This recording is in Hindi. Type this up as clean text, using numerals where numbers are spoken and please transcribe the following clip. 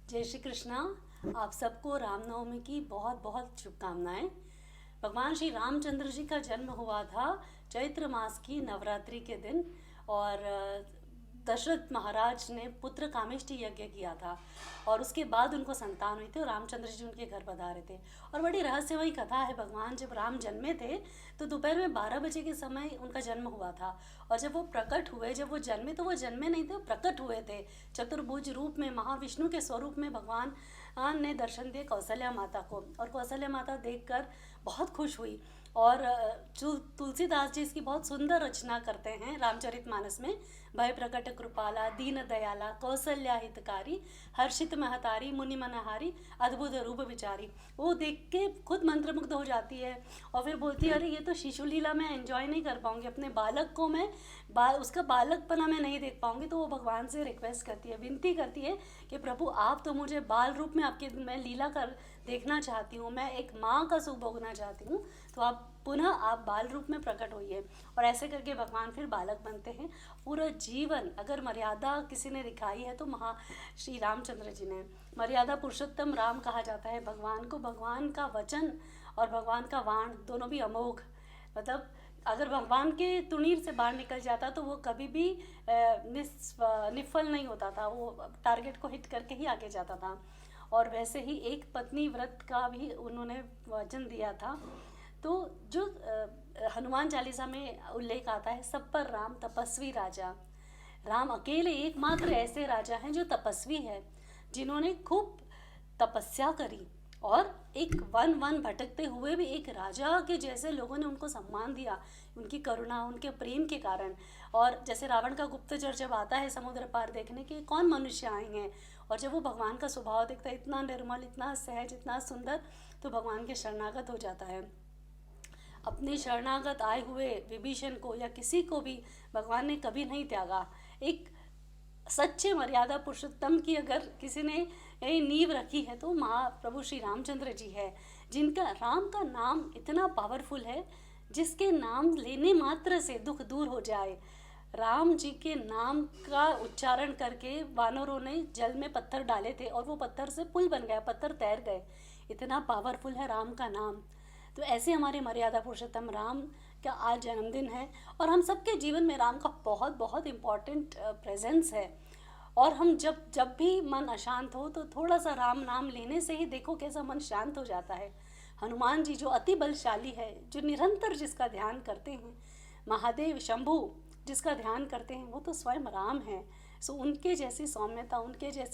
जय श्री कृष्णा। आप सबको रामनवमी की बहुत बहुत शुभकामनाएं। भगवान श्री रामचंद्र जी का जन्म हुआ था चैत्र मास की नवरात्रि के दिन। और दशरथ महाराज ने पुत्र कामेष्टि यज्ञ किया था और उसके बाद उनको संतान हुई थी और रामचंद्र जी उनके घर पधारे थे। और बड़ी रहस्यमयी कथा है। भगवान जब राम जन्मे थे तो दोपहर में 12 बजे के समय उनका जन्म हुआ था। और जब वो प्रकट हुए, जब वो जन्मे, तो वो जन्मे नहीं थे, वो प्रकट हुए थे चतुर्भुज रूप में, महाविष्णु के स्वरूप में। भगवान ने दर्शन दिए कौशल्या माता को और कौशल्या माता देखकर बहुत खुश हुई। और तुलसीदास जी इसकी बहुत सुंदर रचना करते हैं रामचरितमानस में। भय प्रकट कृपाला दीन दयाला कौशल्या हितकारी हर्षित महतारी मुनि मनहारी अद्भुत रूप विचारी। वो देख के खुद मंत्रमुग्ध हो जाती है और फिर बोलती है, अरे ये तो शिशु लीला मैं एंजॉय नहीं कर पाऊंगी, अपने बालक को मैं उसका बालकपना मैं नहीं देख पाऊंगी। तो वो भगवान से रिक्वेस्ट करती है, विनती करती है कि प्रभु आप तो मुझे बाल रूप में आपके मैं लीला कर देखना चाहती हूँ, मैं एक माँ का सुख भोगना चाहती हूँ, तो आप पुनः आप बाल रूप में प्रकट होइए। और ऐसे करके भगवान फिर बालक बनते हैं। पूरा जीवन अगर मर्यादा किसी ने दिखाई है तो श्री रामचंद्र जी ने। मर्यादा पुरुषोत्तम राम कहा जाता है भगवान को। भगवान का वचन और भगवान का वाण दोनों भी अमोघ। मतलब अगर भगवान के तुणीर से बाहर निकल जाता तो वो कभी भी निष्फल नहीं होता था, वो टारगेट को हिट करके ही आगे जाता था। और वैसे ही एक पत्नी व्रत का भी उन्होंने वचन दिया था। तो जो हनुमान चालीसा में उल्लेख आता है, सब पर राम तपस्वी राजा। राम अकेले एकमात्र ऐसे राजा हैं जो तपस्वी है, जिन्होंने खूब तपस्या करी और एक वन वन भटकते हुए भी एक राजा के जैसे लोगों ने उनको सम्मान दिया, उनकी करुणा, उनके प्रेम के कारण। और जैसे रावण का गुप्तचर जब आता है समुद्र पार देखने के कौन मनुष्य आए हैं, और जब वो भगवान का स्वभाव देखता है, इतना निर्मल, इतना सहज, इतना सुंदर, तो भगवान के शरणागत हो जाता है। अपने शरणागत आए हुए विभीषण को या किसी को भी भगवान ने कभी नहीं त्यागा। एक सच्चे मर्यादा पुरुषोत्तम की अगर किसी ने नींव रखी है तो महाप्रभु श्री रामचंद्र जी है, जिनका राम का नाम इतना पावरफुल है, जिसके नाम लेने मात्र से दुख दूर हो जाए। राम जी के नाम का उच्चारण करके वानरों ने जल में पत्थर डाले थे और वो पत्थर से पुल बन गया, पत्थर तैर गए। इतना पावरफुल है राम का नाम। तो ऐसे हमारे मर्यादा पुरुषोत्तम राम का आज जन्मदिन है और हम सबके जीवन में राम का बहुत बहुत इम्पॉर्टेंट प्रेजेंस है। और हम जब जब भी मन अशांत हो तो थोड़ा सा राम नाम लेने से ही देखो कैसा मन शांत हो जाता है। हनुमान जी जो अति बलशाली है, जो निरंतर जिसका ध्यान करते हैं, महादेव शंभु जिसका ध्यान करते हैं, वो तो स्वयं राम है। सो उनके जैसी सौम्यता, उनके जैसी